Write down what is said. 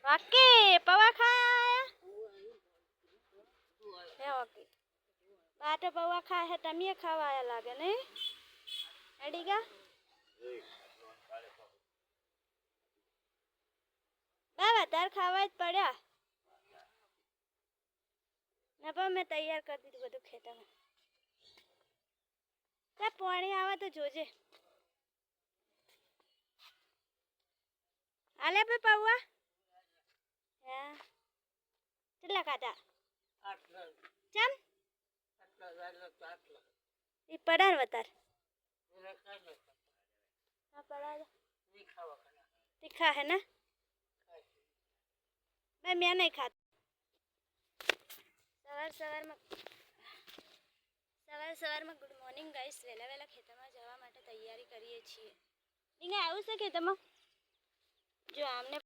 वाके पवा खाया है ओके बाटे पवा खाए है तमिए खवाया लागे नहीं एडीगा बाबा तार खावा ज पड़ा ना पर मैं तैयार कर दी બધું ખેતરમાં તા પાણી આવે તો જોજે આલે પે પવા હા કેટલા કાટા 8 ચમ 8 ઈ પડાર વતાર હા પડાર तीखा है ना मैं नहीं खाता સવાર માં ગુડ મોર્નિંગ ગાઈસ વેલા વેલા ખેતરમાં જવા માટે તૈયારી કરીએ છીએ નીંગા આવું છે ખેતરમાં જો આમને